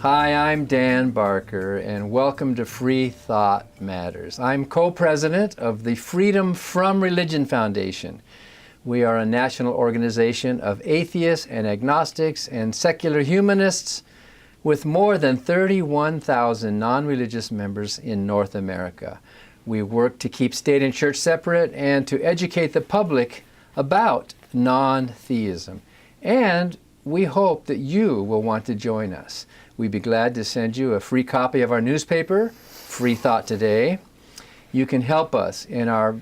Hi, I'm Dan Barker, and welcome to Free Thought Matters. I'm co-president of the Freedom from Religion Foundation. We are a national organization of atheists and agnostics and secular humanists with more than 31,000 non-religious members in North America. We work to keep state and church separate and to educate the public about non-theism. And we hope that you will want to join us. We'd be glad to send you a free copy of our newspaper, Free Thought Today. You can help us in our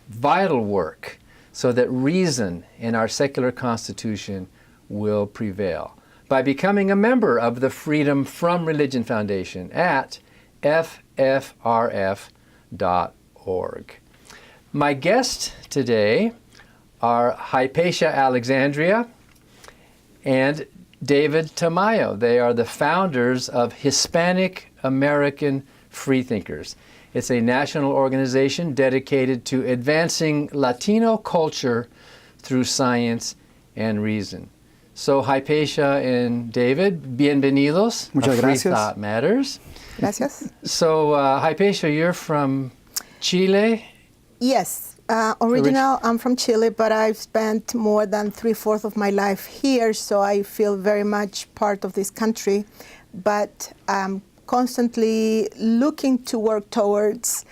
vital work so that reason in our secular constitution will prevail by becoming a member of the Freedom from Religion Foundation at ffrf.org. My guests today are Hypatia Alexandria and David Tamayo. They are the founders of Hispanic American Freethinkers. It's a national organization dedicated to advancing Latino culture through science and reason. So Hypatia and David, bienvenidos Muchas a Free gracias. Thought Matters. Gracias. So Hypatia, you're from Chile? Yes, I'm from Chile, but I've spent more than 3/4 of my life here, so I feel very much part of this country. But I'm constantly looking to work towards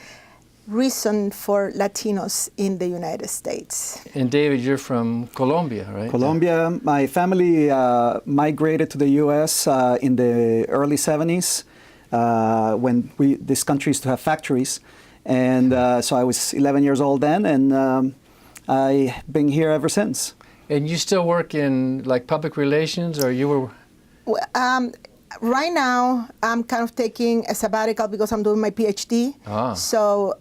reason for Latinos in the United States. And David, you're from Colombia, right? Colombia. My family migrated to the U.S. In the early 70s when this country used to have factories. And so I was 11 years old then, and I've been here ever since. And you still work in like public relations, or you were? Right now, I'm kind of taking a sabbatical because I'm doing my PhD. So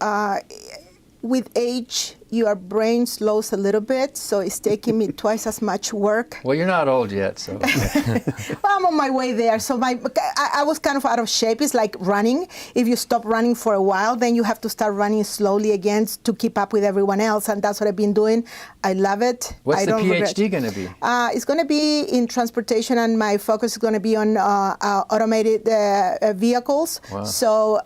with age, your brain slows a little bit, so it's taking me twice as much work. Well, you're not old yet, so. Well, I'm on my way there. So I was kind of out of shape. It's like running. If you stop running for a while, then you have to start running slowly again to keep up with everyone else, and that's what I've been doing. I love it. What's the PhD going to be? It's going to be in transportation, and my focus is going to be on automated vehicles. Wow. So,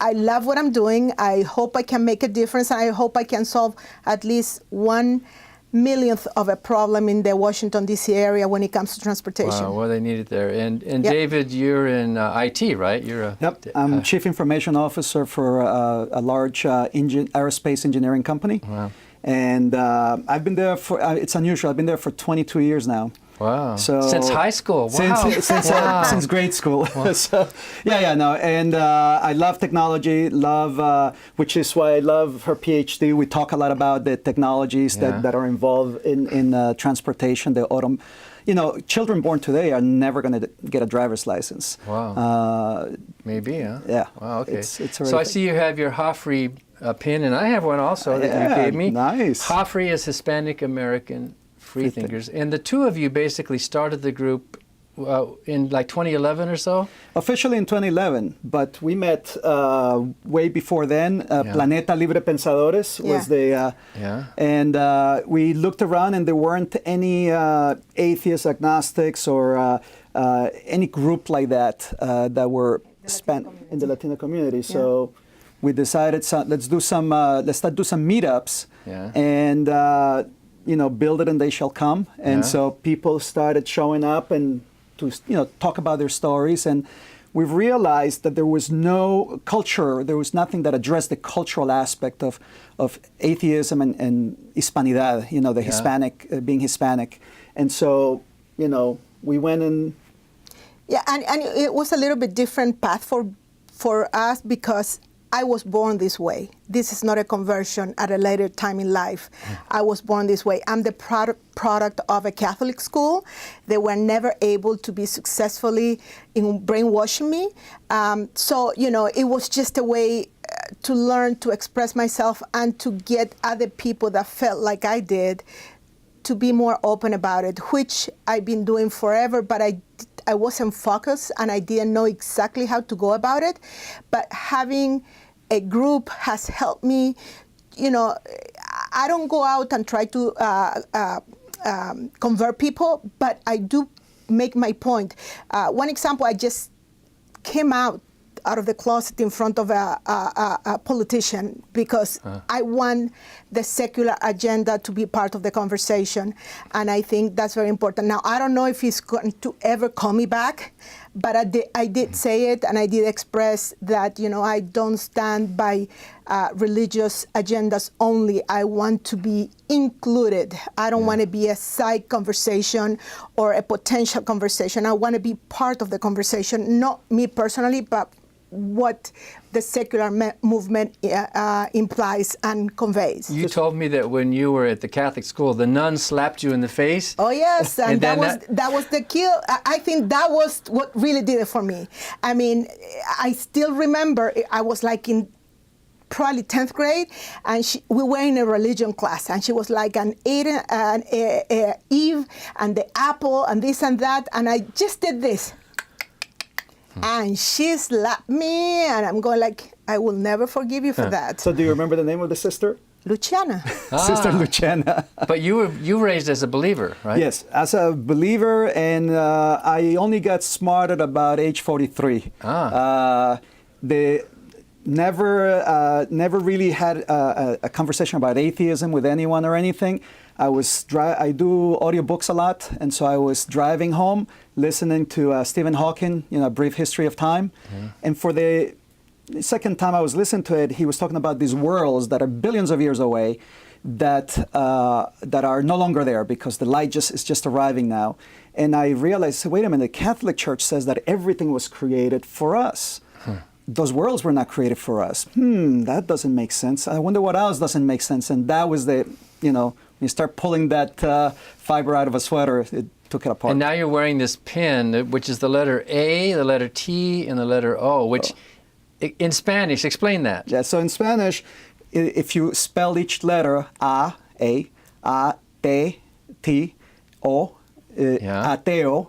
I love what I'm doing. I hope I can make a difference. I hope I can solve at least 1/1,000,000th of a problem in the Washington, D.C. area when it comes to transportation. Wow, well, they need it there. And Yep. David, you're in IT, right? You're Yep, I'm Chief Information Officer for a large aerospace engineering company. Wow. And I've been there for, it's unusual, I've been there for 22 years now. Wow. So since high school. Wow. Since grade school. So, no. And I love technology, which is why I love her PhD. We talk a lot about the technologies that are involved in transportation, children born today are never going to get a driver's license. Wow. Maybe, huh? Yeah. Wow, okay. It's so I see you have your HAFree pin, and I have one also that you gave me. Nice. HAFree is Hispanic American Freethinkers. And the two of you basically started the group in like 2011 or so? Officially in 2011, but we met way before then. Planeta Libre Pensadores was the... And we looked around and there weren't any atheists, agnostics, or any group like that that were spent in the Latino community. So we decided, let's start do some meetups and build it and they shall come. And so people started showing up and to talk about their stories, and we've realized that there was no culture, there was nothing that addressed the cultural aspect of atheism and Hispanidad, the Hispanic, being Hispanic. And so, we went and... Yeah, and it was a little bit different path for us because I was born this way. This is not a conversion at a later time in life. I was born this way. I'm the product of a Catholic school. They were never able to be successfully in brainwashing me. So, it was just a way to learn to express myself and to get other people that felt like I did to be more open about it, which I've been doing forever, but I wasn't focused and I didn't know exactly how to go about it. But having a group has helped me. I don't go out and try to convert people, but I do make my point. One example, I just came out of the closet in front of a politician because I want the secular agenda to be part of the conversation, and I think that's very important. Now, I don't know if he's going to ever call me back, but I did say it, and I did express that, I don't stand by religious agendas only. I want to be included. I don't want to be a side conversation or a potential conversation. I want to be part of the conversation, not me personally, but what the secular movement implies and conveys. You told me that when you were at the Catholic school, the nun slapped you in the face. Oh yes, and that was the kill. I think that was what really did it for me. I mean, I still remember I was like in probably 10th grade, and we were in a religion class, and she was like an Eve and the apple and this and that, and I just did this. And she slapped me, and I'm going like, I will never forgive you for that. So do you remember the name of the sister? Luciana. Sister Luciana. But you were raised as a believer, right? Yes, as a believer, and I only got smarted about age 43. They never really had a conversation about atheism with anyone or anything. I do audiobooks a lot, and so I was driving home, listening to Stephen Hawking, A Brief History of Time. And for the second time I was listening to it, he was talking about these worlds that are billions of years away that are no longer there because the light is just arriving now. And I realized, wait a minute, the Catholic Church says that everything was created for us. Those worlds were not created for us. That doesn't make sense. I wonder what else doesn't make sense. And that was when you start pulling that fiber out of a sweater, it took it apart. And now you're wearing this pin, which is the letter A, the letter T, and the letter O, which in Spanish, explain that. Yeah, so in Spanish, if you spell each letter, A, T, T, O, ateo,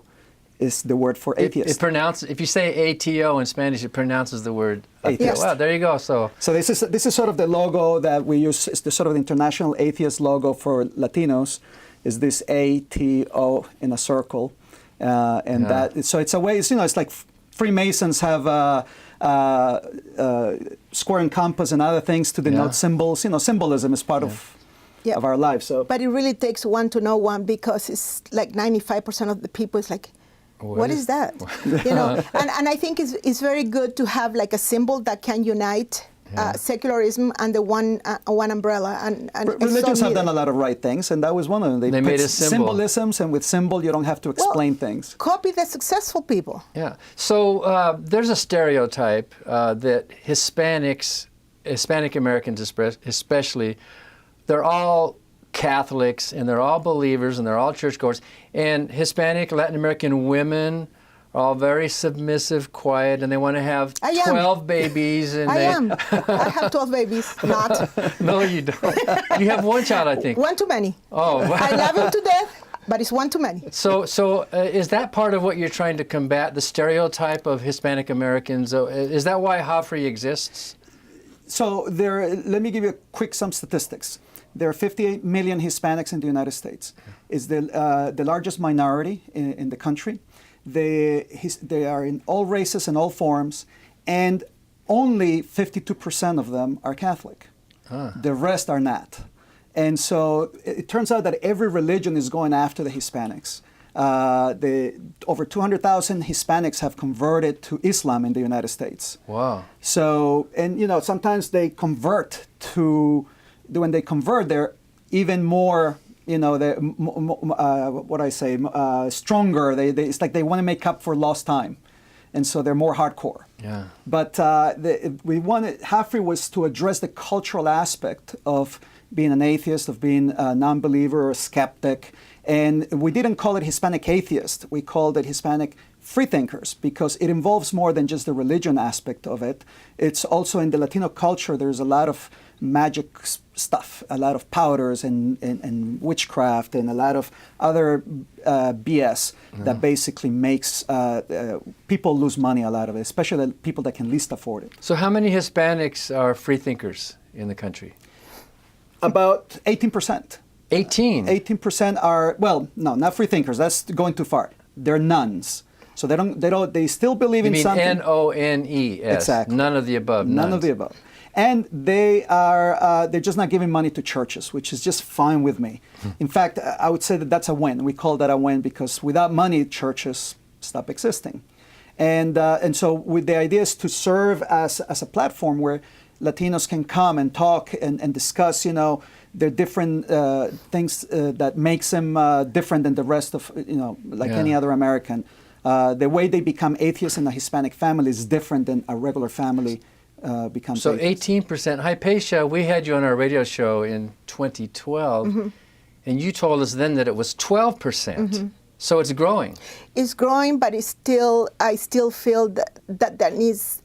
is the word for atheist. If you say ATO in Spanish, it pronounces the word atheist. Wow, there you go. So this is sort of the logo that we use. It's the sort of the international atheist logo for Latinos. Is this ATO in a circle, that so it's a way. It's like Freemasons have square and compass and other things to denote symbols. Symbolism is part of our lives. So, but it really takes one to know one, because it's like 95% of the people is like, what is that? And I think it's very good to have like a symbol that can unite secularism under one umbrella. And religions have done a lot of right things, and that was one of them. They made a symbol. Symbolisms, and with symbol you don't have to explain things. Copy the successful people. Yeah. So there's a stereotype that Hispanic Americans especially, they're all Catholics, and they're all believers, and they're all churchgoers. And Hispanic, Latin American women are all very submissive, quiet, and they want to have 12 babies. And I have 12 babies, not. No, you don't. You have one child, I think. One too many. Oh. I love him to death, but it's one too many. So is that part of what you're trying to combat, the stereotype of Hispanic Americans? Is that why HAFree exists? So let me give you some statistics. There are 58 million Hispanics in the United States. It's the largest minority in the country. They are in all races and all forms, and only 52% of them are Catholic. The rest are not. And so it turns out that every religion is going after the Hispanics. Over 200,000 Hispanics have converted to Islam in the United States. Wow. So, and sometimes they convert when they convert, they're even more, stronger. It's like they want to make up for lost time, and so they're more hardcore. Yeah. But HAFree was to address the cultural aspect of being an atheist, of being a non-believer or a skeptic, and we didn't call it Hispanic atheist. We called it Hispanic Freethinkers, because it involves more than just the religion aspect of it. It's also in the Latino culture. There's a lot of magic stuff, a lot of powders and witchcraft, and a lot of other BS that basically makes people lose money, a lot of it, especially the people that can least afford it. So how many Hispanics are freethinkers in the country? About 18%. 18%? 18% are, well, no, not freethinkers. That's going too far. they're nuns. So they still believe in something. N-O-N-E-S. Exactly. None of the above. None nuns. of the above. And they're just not giving money to churches, which is just fine with me. In fact, I would say that that's a win. We call that a win because without money, churches stop existing. And so with the idea is to serve as a platform where Latinos can come and talk and discuss, their different things that makes them different than the rest of, any other American. The way they become atheists in a Hispanic family is different than a regular family becomes so atheist. 18%. Hypatia, we had you on our radio show in 2012, and you told us then that it was 12%. So it's growing. It's growing, but I still feel that there needs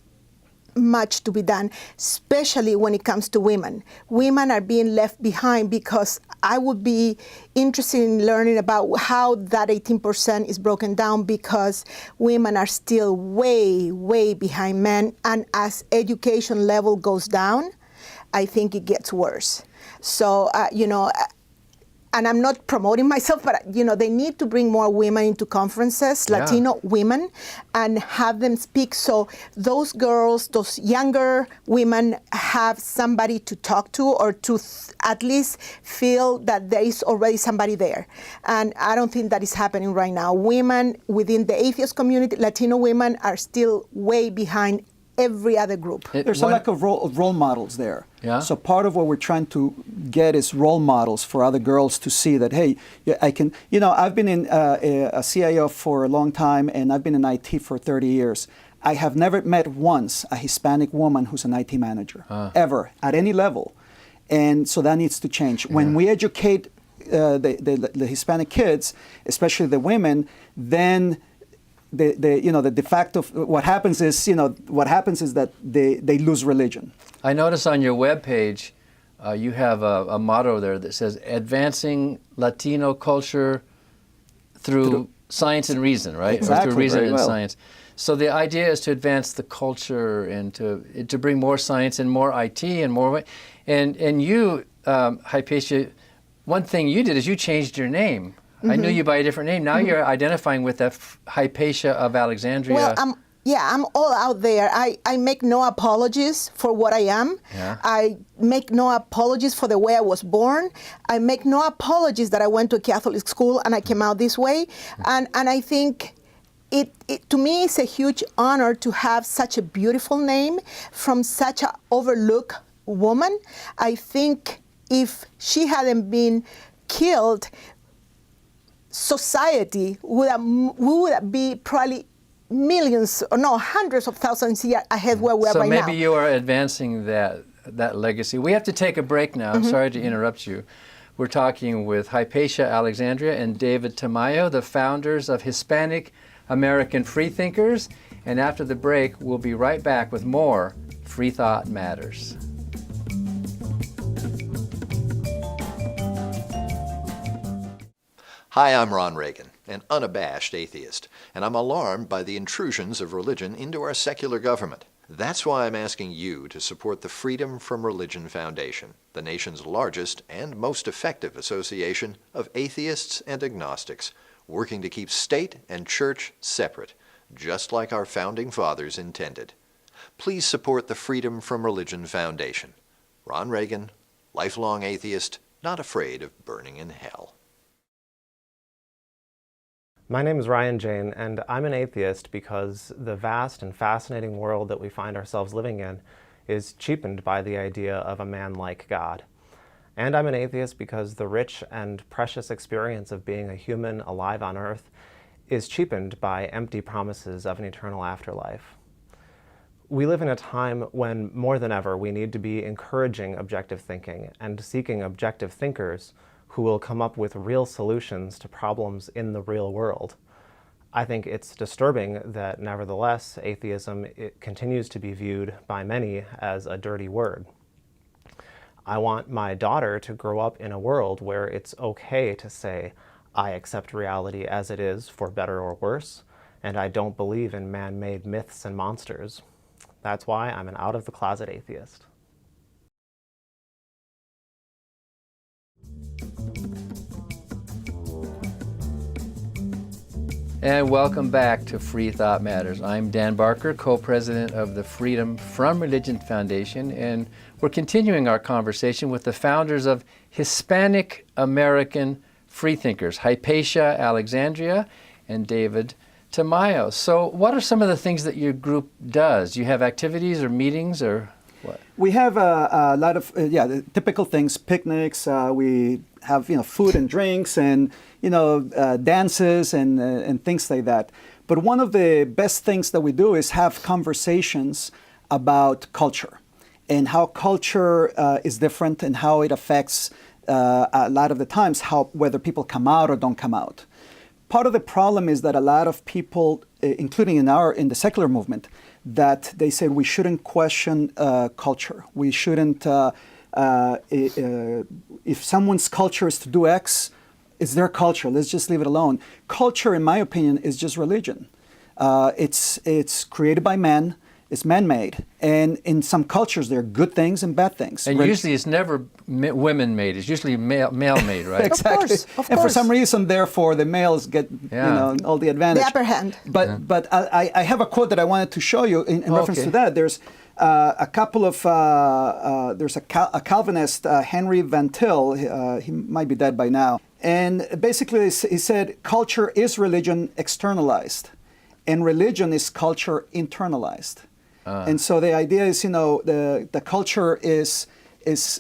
much to be done, especially when it comes to women. Women are being left behind because I would be interested in learning about how that 18% is broken down because women are still way, way behind men. And as education level goes down, I think it gets worse. So, and I'm not promoting myself, but they need to bring more women into conferences, Latino women, and have them speak so those girls, those younger women have somebody to talk to or to at least feel that there is already somebody there. And I don't think that is happening right now. Women within the atheist community, Latino women are still way behind every other group. There's a lack of role models there. Yeah. So part of what we're trying to get is role models for other girls to see that, hey, I can, I've been in a CIO for a long time and I've been in IT for 30 years. I have never met once a Hispanic woman who's an IT manager, ever, at any level. And so that needs to change. When we educate the Hispanic kids, especially the women, then the de facto what happens is that they lose religion. I notice on your webpage you have a motto there that says advancing Latino culture through science and reason, right? Exactly, or through reason very and well. science. So the idea is to advance the culture and to bring more science and more IT and more and you Hypatia, one thing you did is you changed your name. I knew you by a different name. Now you're identifying with the Hypatia of Alexandria. Well, I'm all out there. I make no apologies for what I am. Yeah. I make no apologies for the way I was born. I make no apologies that I went to a Catholic school and I came out this way. And I think it to me is a huge honor to have such a beautiful name from such an overlooked woman. I think if she hadn't been killed, society would be probably millions, or no, hundreds of thousands years ahead where we are right now. So maybe you are advancing that legacy. We have to take a break now. I'm sorry to interrupt you. We're talking with Hypatia Alexandria and David Tamayo, the founders of Hispanic American Freethinkers. And after the break, we'll be right back with more Free Thought Matters. Hi, I'm Ron Reagan, an unabashed atheist, and I'm alarmed by the intrusions of religion into our secular government. That's why I'm asking you to support the Freedom from Religion Foundation, the nation's largest and most effective association of atheists and agnostics, working to keep state and church separate, just like our founding fathers intended. Please support the Freedom from Religion Foundation. Ron Reagan, lifelong atheist, not afraid of burning in hell. My name is Ryan Jane, and I'm an atheist because the vast and fascinating world that we find ourselves living in is cheapened by the idea of a man like God. And I'm an atheist because the rich and precious experience of being a human alive on earth is cheapened by empty promises of an eternal afterlife. We live in a time when, more than ever, we need to be encouraging objective thinking and seeking objective thinkers who will come up with real solutions to problems in the real world. I think it's disturbing that, nevertheless, atheism continues to be viewed by many as a dirty word. I want my daughter to grow up in a world where it's okay to say, I accept reality as it is, for better or worse, and I don't believe in man-made myths and monsters. That's why I'm an out-of-the-closet atheist. And welcome back to Free Thought Matters. I'm Dan Barker, co-president of the Freedom from Religion Foundation, and we're continuing our conversation with the founders of Hispanic American Freethinkers, Hypatia Alexandria and David Tamayo. So what are some of the things that your group does? Do you have activities or meetings or what? We have a lot of, the typical things, picnics, we have, food and drinks and, dances and things like that. But one of the best things that we do is have conversations about culture and how culture is different and how it affects a lot of the times whether people come out or don't come out. Part of the problem is that a lot of people, including in the secular movement, that they say we shouldn't question culture. We shouldn't, if someone's culture is to do X, it's their culture. Let's just leave it alone. Culture, in my opinion, is just religion. It's created by men. It's man-made, and in some cultures there are good things and bad things. And usually it's never women-made; it's usually male-made, right? Exactly. Of course. And for some reason, therefore, the males get all the advantage. The upper hand. But I have a quote that I wanted to show you in reference to that. There's a couple of there's a Calvinist, Henry Van Til. He might be dead by now. And basically, he said, culture is religion externalized, and religion is culture internalized. And so the idea is, the culture is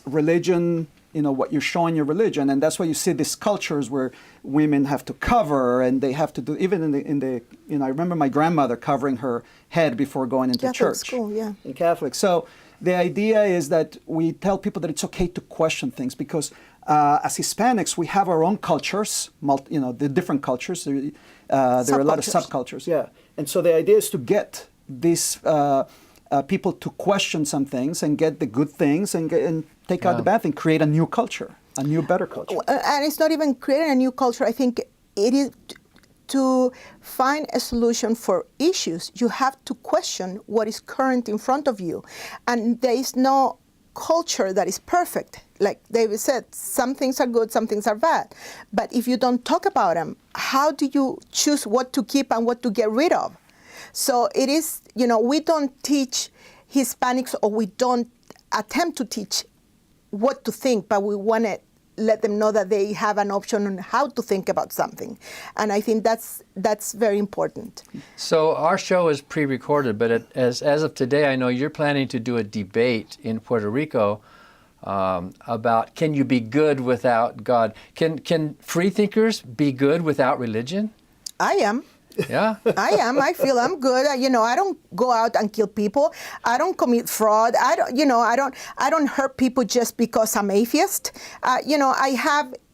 religion, what you show in your religion, and that's why you see these cultures where women have to cover, and they have to do, even in the I remember my grandmother covering her head before going into Catholic church. school, yeah. In Catholic. So the idea is that we tell people that it's okay to question things because as Hispanics, we have our own cultures, the different cultures. There are a lot of subcultures, yeah. And so the idea is to get these people to question some things and get the good things and take out the bad thing, create a new culture, a new, better culture. And it's not even creating a new culture. I think it is to find a solution for issues. You have to question what is current in front of you. And there is no culture that is perfect. Like David said, some things are good, some things are bad. But if you don't talk about them, how do you choose what to keep and what to get rid of? So it is, we don't teach Hispanics, or we don't attempt to teach what to think, but we want to let them know that they have an option on how to think about something. And I think that's very important. So our show is pre-recorded, but as of today, I know you're planning to do a debate in Puerto Rico about can you be good without God? Can freethinkers be good without religion? I am. Yeah. I am. I feel I'm good. I don't go out and kill people. I don't commit fraud. I don't hurt people just because I'm atheist.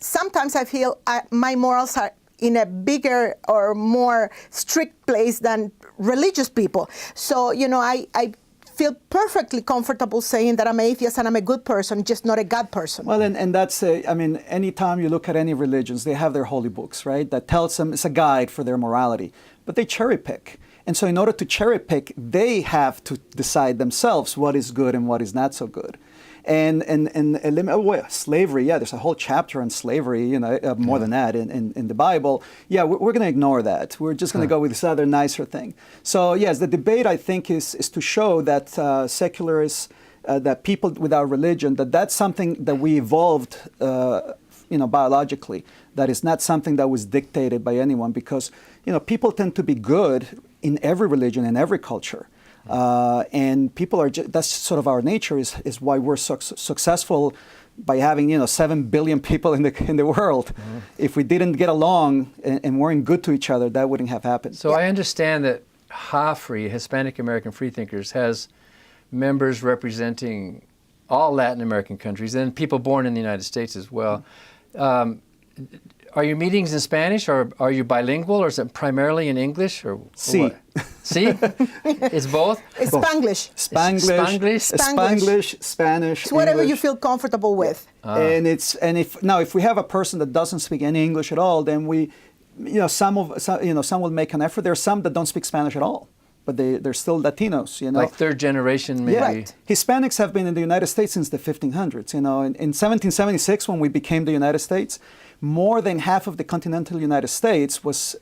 Sometimes I feel my morals are in a bigger or more strict place than religious people. So, I feel perfectly comfortable saying that I'm atheist and I'm a good person, just not a God person. Well, and that's, anytime you look at any religions, they have their holy books, right? That tells them, it's a guide for their morality. But they cherry pick. And so in order to cherry pick, they have to decide themselves what is good and what is not so good. And slavery, there's a whole chapter on slavery, more than that in the Bible. Yeah, we're going to ignore that. We're just going to go with this other nicer thing. So yes, the debate, I think, is to show that secularists, that people without religion, that's something that we evolved, biologically. That is not something that was dictated by anyone, because, people tend to be good in every religion, in every culture. And people are, that's sort of our nature, is why we're successful by having, 7 billion people in the world. Mm-hmm. If we didn't get along and weren't good to each other, that wouldn't have happened. So I understand that HAFree, Hispanic American Freethinkers, has members representing all Latin American countries and people born in the United States as well. Are your meetings in Spanish, or are you bilingual, or is it primarily in English, or Sí. what? Sí? It's both? It's Spanglish. Spanglish, Spanish. It's whatever English. You feel comfortable with. And if we have a person that doesn't speak any English at all, then some will make an effort. There are some that don't speak Spanish at all. but they're still Latinos, you know. Like third generation, maybe. Yeah. Right. Hispanics have been in the United States since the 1500s. You know, in 1776, when we became the United States, more than half of the continental United States was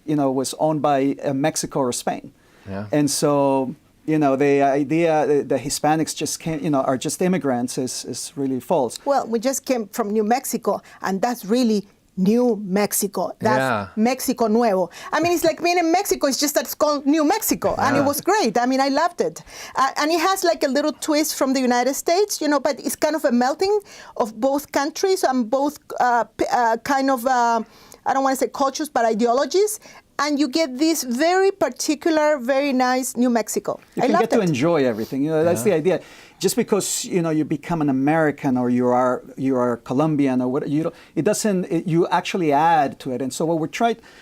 owned by Mexico or Spain. Yeah. And so, you know, the idea that Hispanics just can't, are just immigrants is really false. Well, we just came from New Mexico, and that's really New Mexico. That's Mexico Nuevo. I mean, it's like being in Mexico. It's just that it's called New Mexico, and it was great. I mean, I loved it. And it has like a little twist from the United States, but it's kind of a melting of both countries and both kind of, I don't want to say cultures, but ideologies. And you get this very particular, very nice New Mexico. You can get to enjoy everything. That's the idea. Just because you become an American or you are Colombian or what, it doesn't. You actually add to it. And so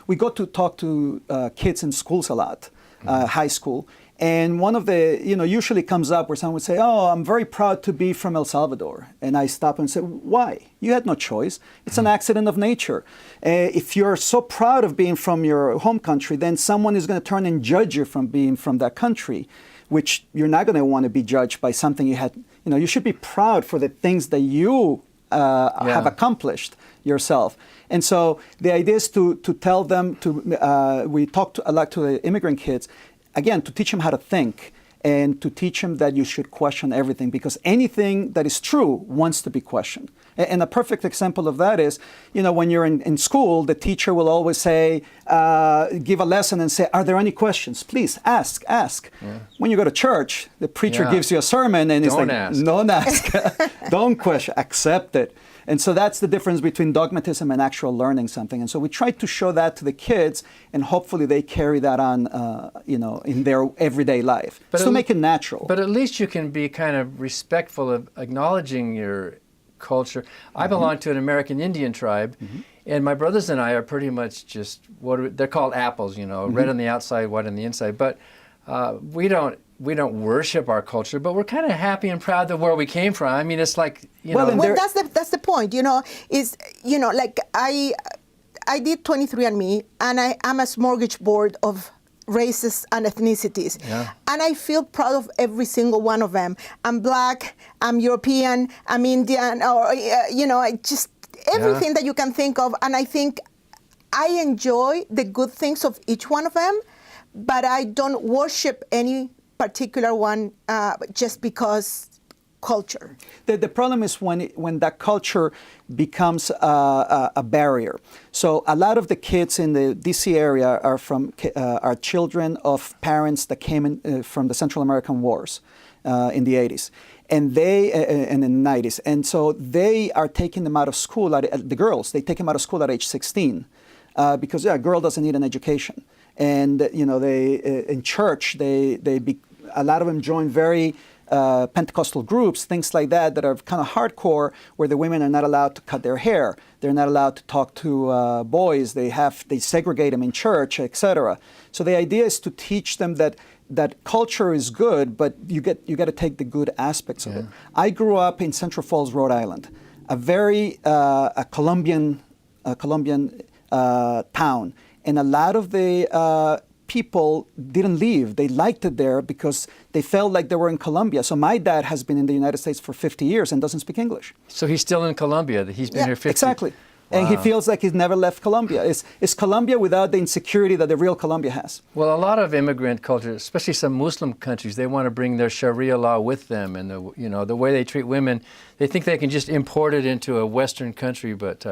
we go to talk to kids in schools a lot, high school. And one of the, usually comes up where someone would say, "Oh, I'm very proud to be from El Salvador." And I stop and say, "Why? You had no choice. It's an accident of nature. If you're so proud of being from your home country, then someone is going to turn and judge you from being from that country, which you're not going to want to be judged by something you had. You should be proud for the things that you have accomplished yourself." And so the idea is to tell them we talk a lot to the immigrant kids. Again, to teach them how to think and to teach them that you should question everything, because anything that is true wants to be questioned. And a perfect example of that is, when you're in school, the teacher will always say, give a lesson and say, "Are there any questions? Please ask. Yeah. When you go to church, the preacher gives you a sermon and it's like, don't ask. Don't question, accept it. And so that's the difference between dogmatism and actual learning something. And so we try to show that to the kids, and hopefully they carry that on, in their everyday life. But to make it natural. But at least you can be kind of respectful of acknowledging your culture. I belong to an American Indian tribe, and my brothers and I are pretty much just they're called apples, red on the outside, white on the inside. But we don't worship our culture, but we're kind of happy and proud of where we came from. I mean, it's like, Well, that's the point, like I did 23andMe, and I'm a smorgasbord of races and ethnicities. Yeah. And I feel proud of every single one of them. I'm Black, I'm European, I'm Indian, or, I just, everything that you can think of. And I think I enjoy the good things of each one of them, but I don't worship any particular one just because culture. The problem is when that culture becomes a barrier. So a lot of the kids in the DC area are children of parents that came in from the Central American Wars in the 80s. And in the 90s. And so they are taking them out of school, the girls, they take them out of school at age 16 because a girl doesn't need an education. And, they in church, a lot of them join very Pentecostal groups, things like that are kind of hardcore, where the women are not allowed to cut their hair. They're not allowed to talk to boys. They segregate them in church, etc. So the idea is to teach them that culture is good, but you got to take the good aspects of it. I grew up in Central Falls, Rhode Island, a very Colombian town, and a lot of the people didn't leave. They liked it there because they felt like they were in Colombia. So my dad has been in the United States for 50 years and doesn't speak English. So he's still in Colombia. He's been here 50 Exactly. Wow. And he feels like he's never left Colombia. It's Colombia without the insecurity that the real Colombia has. Well, a lot of immigrant cultures, especially some Muslim countries, they want to bring their Sharia law with them, and the way they treat women, they think they can just import it into a Western country. But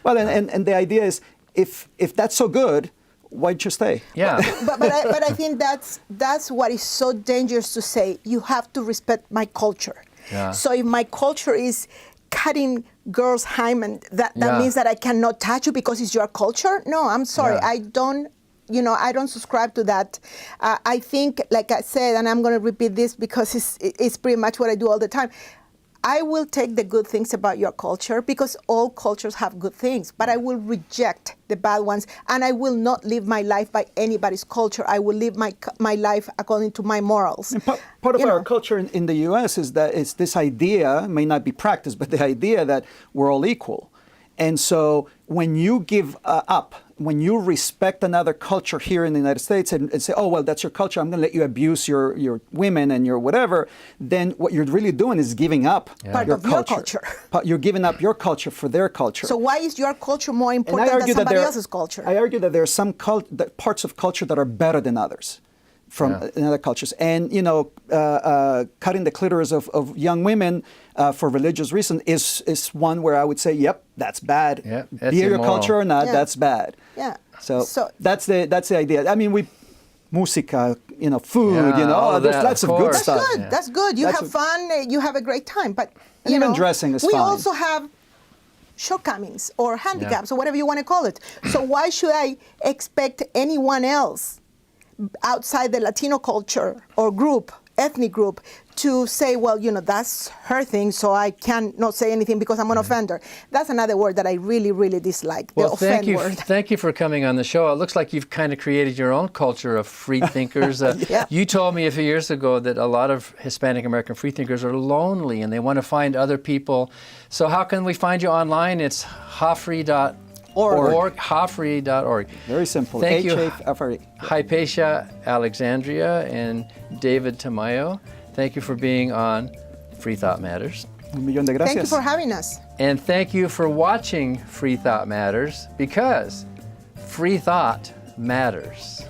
well, and the idea is, if that's so good, why'd you stay? Yeah. but I think that's what is so dangerous to say. You have to respect my culture. Yeah. So if my culture is cutting girls' hymen, that means that I cannot touch you because it's your culture? No, I'm sorry. Yeah. I don't subscribe to that. I think, like I said, and I'm going to repeat this because it's pretty much what I do all the time. I will take the good things about your culture because all cultures have good things, but I will reject the bad ones, and I will not live my life by anybody's culture. I will live my life according to my morals. And part of our culture in the U.S. is that it's this idea, may not be practiced, but the idea that we're all equal. And so when you give up, when you respect another culture here in the United States and say, oh, well, that's your culture, I'm going to let you abuse your women and your whatever, then what you're really doing is giving up Part your of culture. your culture. You're giving up your culture for their culture. So why is your culture more important than somebody else's culture? I argue that there are some parts of culture that are better than others from in other cultures. And, you know, cutting the clitoris of young women for religious reasons is one where I would say, yep, that's bad. Yep, Be that's it your immoral. culture or not, Yeah. that's bad. Yeah. So that's the idea. I mean, musica, you know, food, Yeah, you know, all there's that, lots of of good course. stuff. That's good. Yeah. That's good. You That's have fun. You have a great time. But And you even know, dressing is we fine. also have shortcomings or handicaps or whatever you want to call it. So why should I expect anyone else outside the Latino culture or group, ethnic group, to say, well, you know, that's her thing, so I can not say anything because I'm an offender. That's another word that I really, really dislike, Well, the offend thank you. word. Thank you for coming on the show. It looks like you've kind of created your own culture of freethinkers. Yeah. You told me a few years ago that a lot of Hispanic American freethinkers are lonely and they want to find other people. So how can we find you online? It's HAFree.org. HAFree.org. Very simple. Thank you, HAFree. Hypatia Alexandria and David Tamayo. Thank you for being on Free Thought Matters. Un millón de gracias. Thank you for having us. And thank you for watching Free Thought Matters, because free thought matters.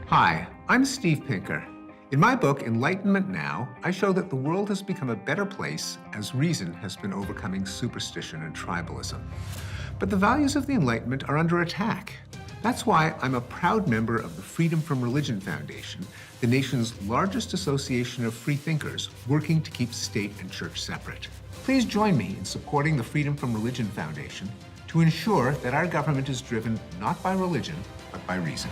Hi, I'm Steve Pinker. In my book, Enlightenment Now, I show that the world has become a better place as reason has been overcoming superstition and tribalism. But the values of the Enlightenment are under attack. That's why I'm a proud member of the Freedom from Religion Foundation, the nation's largest association of freethinkers working to keep state and church separate. Please join me in supporting the Freedom from Religion Foundation to ensure that our government is driven not by religion, but by reason.